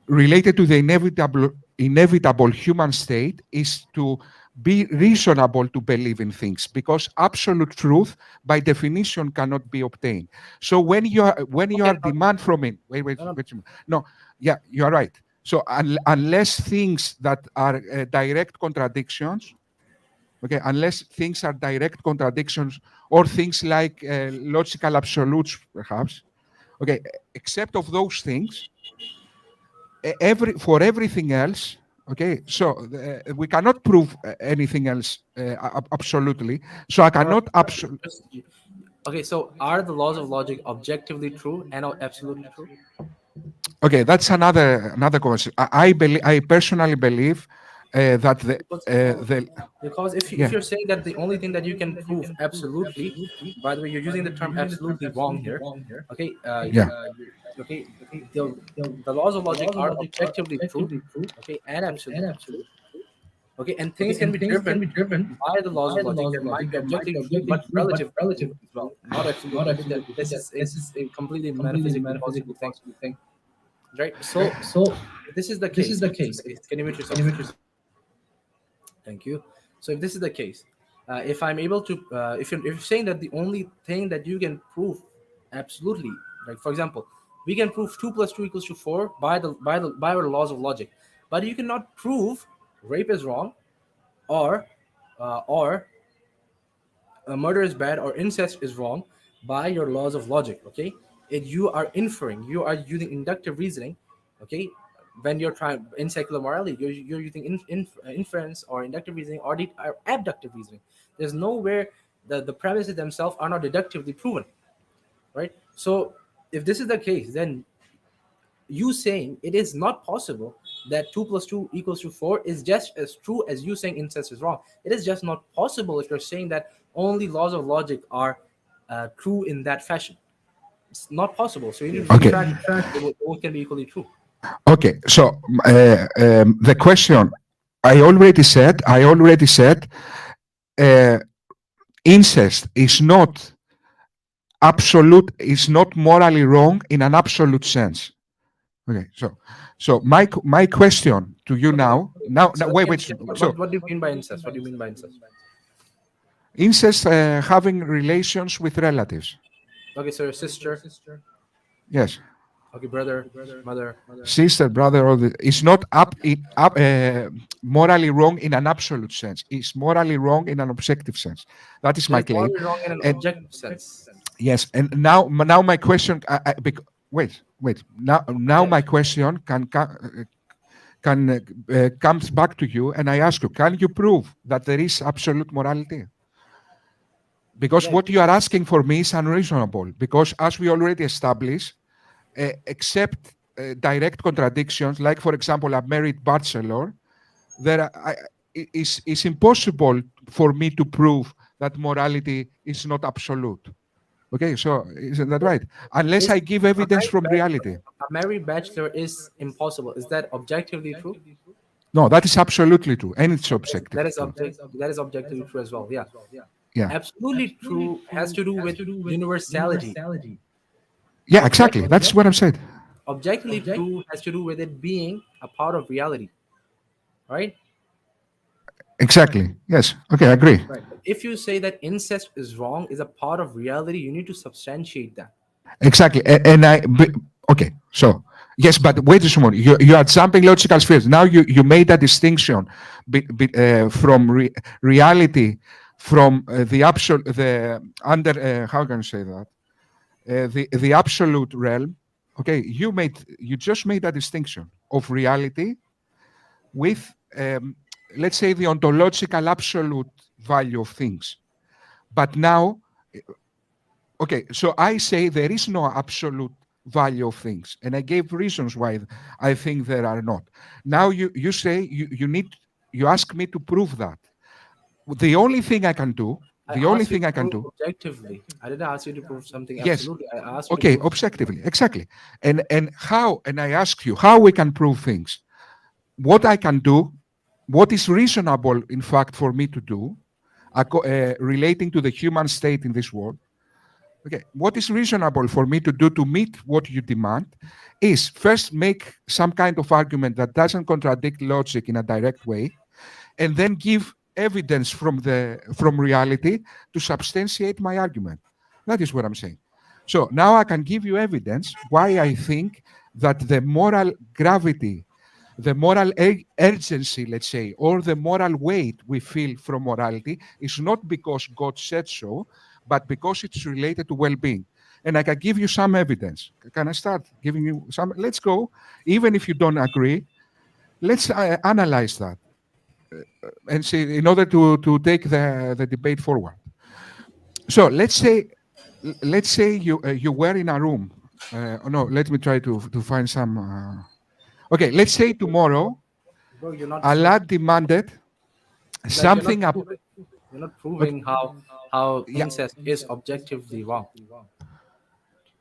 related to the inevitable human state is to be reasonable to believe in things, because absolute truth by definition cannot be obtained. So when you are Okay. demand from it, wait, No, no. wait, no, yeah, you are right. So unless things that are direct contradictions, okay, unless things are direct contradictions or things like logical absolutes, perhaps, okay, except of those things, for everything else, okay, so we cannot prove anything else absolutely. So I No, no. cannot Okay, so are the laws of logic objectively true and absolutely true? okay, that's another question. I personally believe that Because the because if yeah. you're saying that the only thing that you can prove absolutely, by the way, you're using the term absolutely wrong here. Okay, Yeah. okay, the the laws of logic are objectively true, okay, and absolutely true. Okay, and things can be driven by the laws of logic that might be objectively true, but relatively true as well, not absolutely. Okay, that this is a completely metaphysical, logical thing, right? So if this is the case. If this is the case, can you mute yourself? Thank you. So if this is the case, if I'm able to, if you're saying that the only thing that you can prove absolutely, like for example, we can prove 2 + 2 = 4 by our laws of logic, but you cannot prove rape is wrong, or or murder is bad, or incest is wrong by your laws of logic. Okay, you are inferring, you are using inductive reasoning. Okay, when you're trying in secular morality, you're using inference or inductive reasoning or abductive reasoning. There's nowhere the premises themselves are not deductively proven, right? So if this is the case, then you saying it is not possible that 2 plus 2 equals to 4 is just as true as you saying incest is wrong. It is just not possible if you're saying that only laws of logic are true in that fashion. It's not possible. So you need to Okay. retract that. They both can be equally true. Okay. So the question I already said, incest is not absolute, is not morally wrong in an absolute sense. Okay, so my question to you now, wait. So What do you mean by incest? What do you mean by incest? incest, having relations with relatives. Okay, so your sister, Yes, okay, brother, mother. sister, brother, it's not morally wrong in an absolute sense. It's morally wrong in an objective sense. That is It my is claim. morally wrong in an And objective sense. yes, and now my question. Wait. Now my question comes back to you, and I ask you: can you prove that there is absolute morality? Because what you are asking for me is unreasonable. Because as we already established, except direct contradictions, like for example, a married bachelor, it's impossible for me to prove that morality is not absolute. Okay, so isn't that right? Unless Is I give evidence from reality. a married bachelor is impossible. Is that objectively true? No, that is absolutely true, and it's objective. That is objectively true as well. Yeah. Yeah. Absolutely true has to do with universality. Yeah, exactly. That's what I'm saying. Objectively true has to do with it being a part of reality, right? Exactly. Yes. Okay, I agree. If you say that incest is wrong, is a part of reality, you need to substantiate that. Exactly. Okay. So yes, but wait a moment. You are jumping logical spheres. Now you made a distinction from reality, from the absolute, the under. How can I say that? The absolute realm. Okay, you just made a distinction of reality with, let's say, the ontological absolute value of things. But now, okay, so I say there is no absolute value of things, and I gave reasons why I think there are not. Now you say you ask me to prove that. The only thing I can do, objectively. I didn't ask you to prove something yes, absolutely. I asked you to okay, prove objectively, exactly, and how, and I ask you how we can prove things. What I can do, what is reasonable, in fact, for me to do, relating to the human state in this world. Okay, what is reasonable for me to do to meet what you demand is first make some kind of argument that doesn't contradict logic in a direct way, and then give evidence from reality to substantiate my argument. That is what I'm saying. So now I can give you evidence why I think that the moral gravity, the moral urgency, let's say, or the moral weight we feel from morality is not because God said so, but because it's related to well-being. And I can give you some evidence. Can I start giving you some? Let's go. Even if you don't agree, let's analyze that and see, in order to take the debate forward. So let's say you were in a room. No, let me try to find some. Okay, let's say tomorrow, Bro, you're not Allah demanded something up. you're not proving how incest is objectively wrong.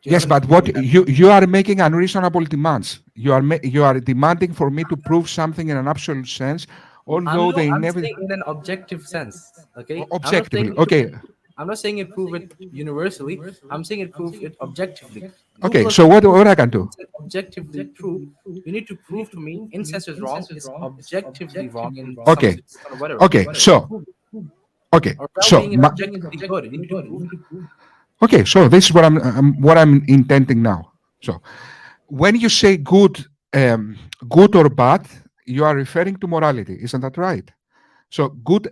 Yes, but what you are making unreasonable demands. You are demanding for me to prove something in an absolute sense, although they I'm never saying in an objective sense. Okay. objectively. Okay, I'm not saying it prove it universally. I'm saying it prove it objectively. okay. So what I can do? Objectively true. You need to prove to me incest is wrong. Is objectively wrong in Okay, some system or whatever. okay. So okay, Or so well-being is objectively good. You need to prove it. okay. So this is what I'm intending now. So when you say good or bad, you are referring to morality, isn't that right? So good.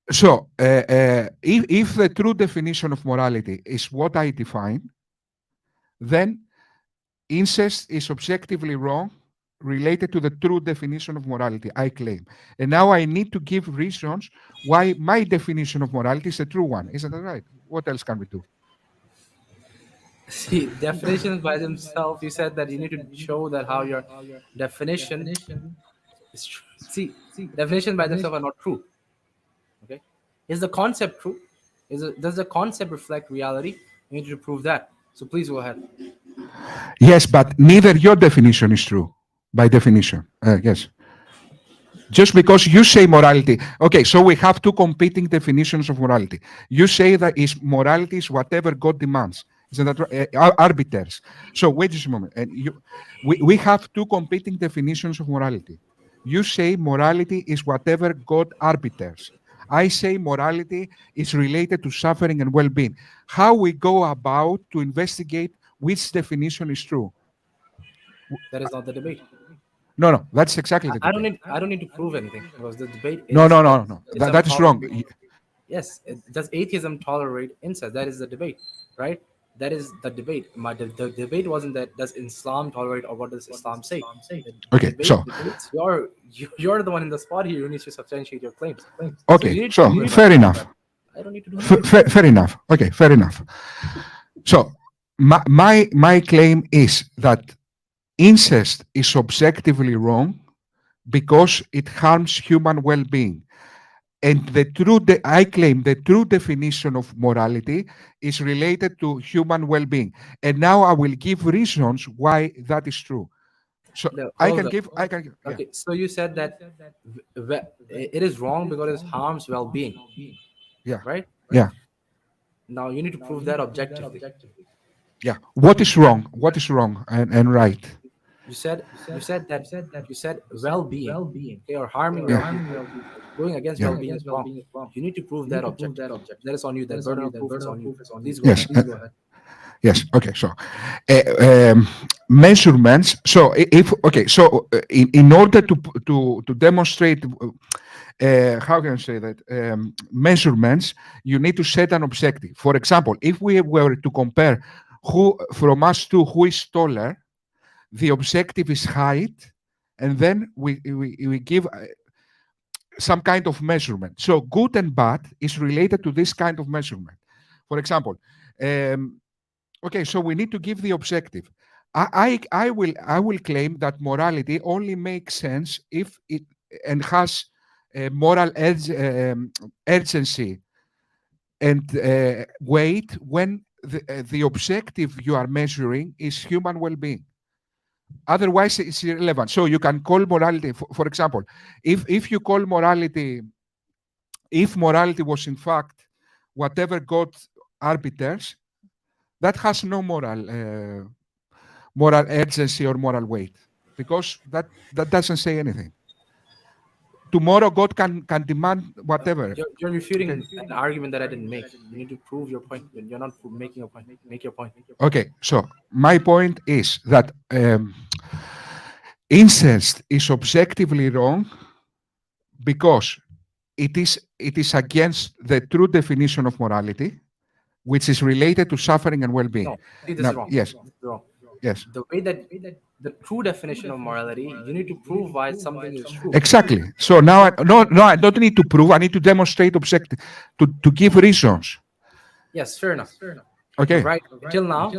If the true definition of morality is what I define, then incest is objectively wrong related to the true definition of morality, I claim. And now I need to give reasons why my definition of morality is the true one. Isn't that right? What else can we do? See, definitions by themselves, you said that you need to show that how your definition is true. See, definitions by themselves are not true. Okay, is the concept true? Does the concept reflect reality? You need to prove that. So please go ahead. Yes, but neither your definition is true by definition. Yes. Just because you say morality, okay, so we have two competing definitions of morality. You say that morality is whatever God demands. Isn't that right? Arbiters. So wait just a moment. And we have two competing definitions of morality. You say morality is whatever God arbiters. I say morality is related to suffering and well-being. How we go about to investigate which definition is true? That is not the debate. No, that's exactly the debate. I don't need to prove anything because the debate is No. atheism That is wrong. Yes, does atheism tolerate incest? That is the debate, right? That is the debate. The debate wasn't that does Islam tolerate or what does Islam say. Okay, so you're the one in the spot here who needs to substantiate your claims. Okay, so fair enough. I don't need to do fair enough. Okay, fair enough. So my claim is that incest is objectively wrong because it harms human well-being. And I claim the true definition of morality is related to human well-being. And now I will give reasons why that is true. So No, I hold can up. give. Yeah. Okay, so you said that it is wrong because it harms well-being, Yeah. right? Yeah. Now you need to prove that objectively. Yeah. What is wrong? What is wrong and right? You said well-being, okay, or harming Yeah. well-being. Going against Yeah. well-being is wrong. You need to prove that objective. That is on you. That burden of proof is on you. Please go Yes. ahead. Yes. Okay. So measurements. So in order to demonstrate. How can I say that? Measurements, you need to set an objective. For example, if we were to compare who is taller, the objective is height, and then we give some kind of measurement. So good and bad is related to this kind of measurement. For example, okay, so we need to give the objective. I will claim that morality only makes sense if it and has moral urgency and weight when the objective you are measuring is human well-being. Otherwise, it's irrelevant. So you can call morality, for example, if you call morality, if morality was in fact whatever God arbiters, that has no moral urgency or moral weight, because that doesn't say anything. Tomorrow, God can demand whatever. You're refuting an argument that I didn't make. You need to prove your point. You're not making a point. Make your point. Okay, so my point is that incest is objectively wrong because it is against the true definition of morality, which is related to suffering and well-being. No, this is wrong. Yes. This is wrong. Yes. The way that the true definition of morality, you need to prove why something is true. Exactly. So now, I don't need to prove. I need to demonstrate objective to give reasons. Yes, fair enough. Okay. Right. Till now,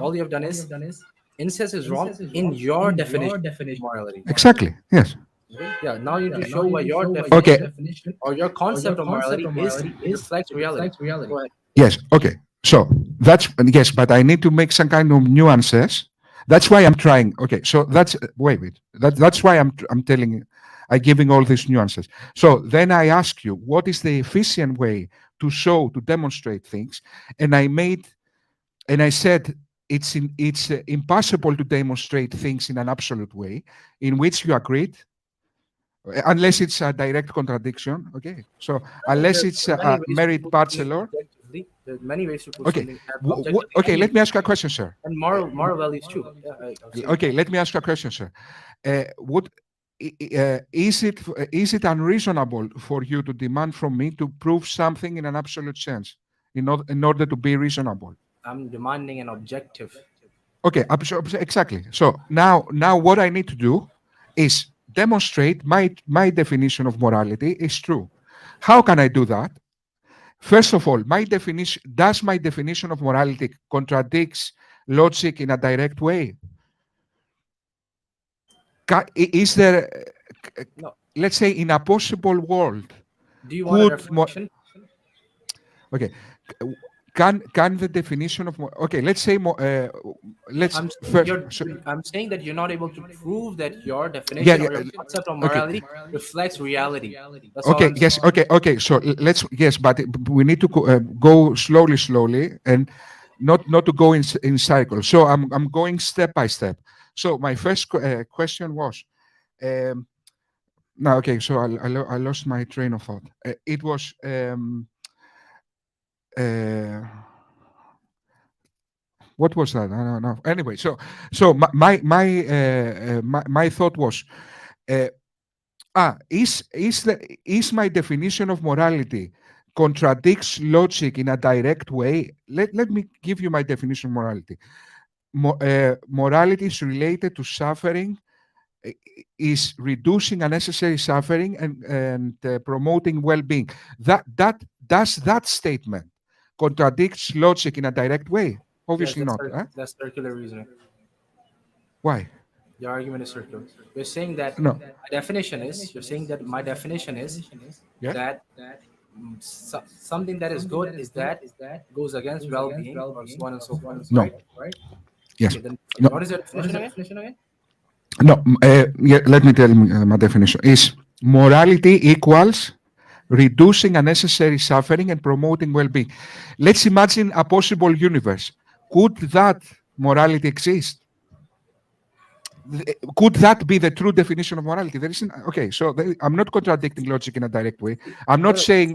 all you have done is incest is wrong in your definition of morality. Exactly. Yes. Yeah. Now you need to show why your definition or your concept of morality reflects reality. Go ahead. Yes. Okay. So that's yes, but I need to make some kind of nuances. That's why I'm trying. Okay. So that's wait. That's why I'm telling you. I'm giving all these nuances. So then I ask you, what is the efficient way to demonstrate things? And I said it's impossible to demonstrate things in an absolute way, in which you agreed, unless it's a direct contradiction. Okay. So unless it's a merit bachelor. There's many ways to put Okay. something. Okay. Let me ask you a question, sir. And moral values too. Yeah, Okay. Let me ask you a question, sir. Is it unreasonable for you to demand from me to prove something in an absolute sense in order to be reasonable? I'm demanding an objective. Okay, exactly. So now what I need to do is demonstrate my definition of morality is true. How can I do that? First of all, my definition of morality contradicts logic in a direct way? Is there, No. let's say, in a possible world, Do you want a could definition? okay, can the definition of okay, let's say let's I'm saying first I'm saying that you're not able to prove that your yeah, definition yeah or your concept of okay. morality reflects reality. That's all Okay, I'm saying. yes, okay. So let's yes, but we need to go slowly, and not to go in cycles. So I'm going step by step. So my first question was, um, no, okay. So I lost my train of thought. It was uh, what was that? I don't know. Anyway, so my thought was. Uh, is my definition of morality contradicts logic in a direct way? Let me give you my definition of morality. Morality is related to suffering, i- is reducing unnecessary suffering and promoting well-being. That statement contradicts logic in a direct way? Yes, Obviously not. Huh? that's circular reasoning. Why? Your argument is circular. You're saying that No. you're saying that my definition is Yes. that something that is good is that goes against well-being or so on and so forth, No. right? Yes. Okay, then No. what is your definition again? No, yeah, let me tell you my definition is morality equals reducing unnecessary suffering and promoting well-being. Let's imagine a possible universe. Could that morality exist? Could that be the true definition of morality? There isn't. Okay, so I'm not contradicting logic in a direct way. I'm No, not no. saying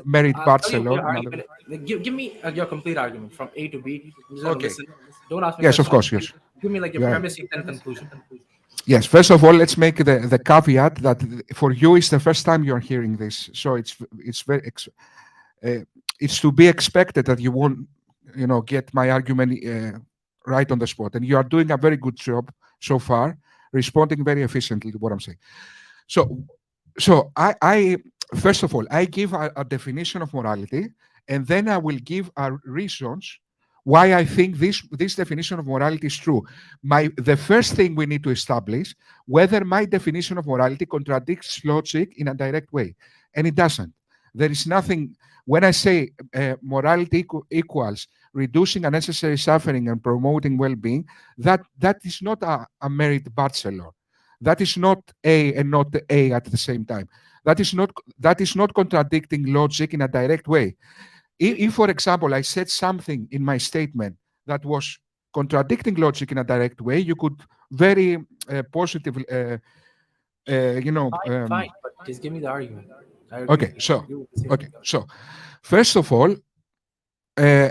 merit I'll tell you bachelor. your In other, argument. Like, give me your complete argument from A to B. I'm just gonna okay. listen. Don't ask me Yes, of questions. course. Yes. Give me like your Yeah. premise and conclusion. Yes. First of all, let's make the caveat that for you it's the first time you're hearing this, so it's very uh, it's to be expected that you won't, get my argument right on the spot, and you are doing a very good job so far, responding very efficiently to what I'm saying. So, so I first of all, I give a definition of morality, and then I will give reasons why I think this definition of morality is true. The first thing we need to establish whether my definition of morality contradicts logic in a direct way, and it doesn't. There is nothing when I say morality equals reducing unnecessary suffering and promoting well-being. That is not a merit bachelor. That is not A and not A at the same time. That is not contradicting logic in a direct way. If, for example, I said something in my statement that was contradicting logic in a direct way, you could very positively, Fine, but just give me the argument. I agree. okay. I So, agree with the same okay. thing. So, first of all,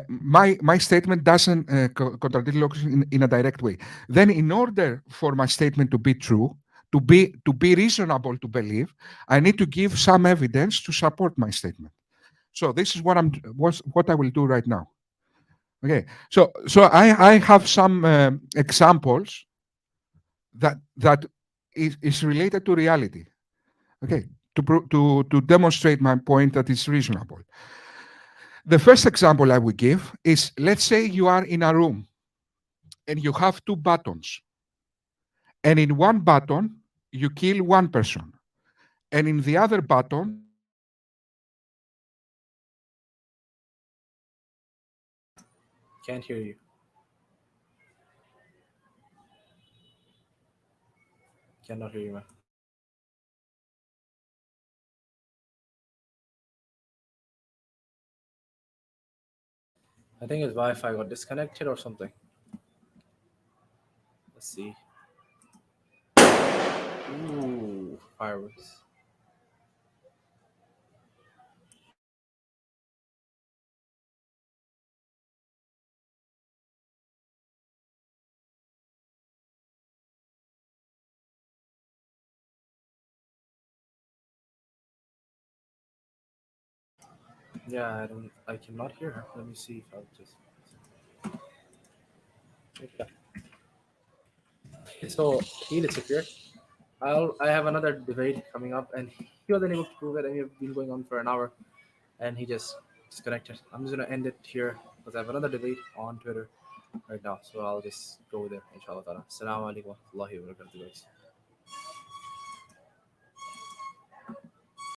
my statement doesn't contradict logic in a direct way. Then, in order for my statement to be true, to be reasonable to believe, I need to give some evidence to support my statement. So this is what I will do right now. Okay. So I have some examples that is related to reality. Okay. To demonstrate my point that is reasonable. The first example I will give is, let's say you are in a room and you have two buttons, and in one button you kill one person, and in the other button Can't hear you. Cannot hear you, man. I think his Wi-Fi got disconnected or something. Let's see. Ooh, fireworks. Yeah, I cannot hear her. Let me see if I'll just. Okay. So he disappeared. I have another debate coming up, and he wasn't able to prove it, and we've been going on for an hour, and he just disconnected. I'm just gonna end it here because I have another debate on Twitter right now, so I'll just go there, inshallah ta'ala. Assalamu alaikum wa rahmatullahi wa barakatuh, guys.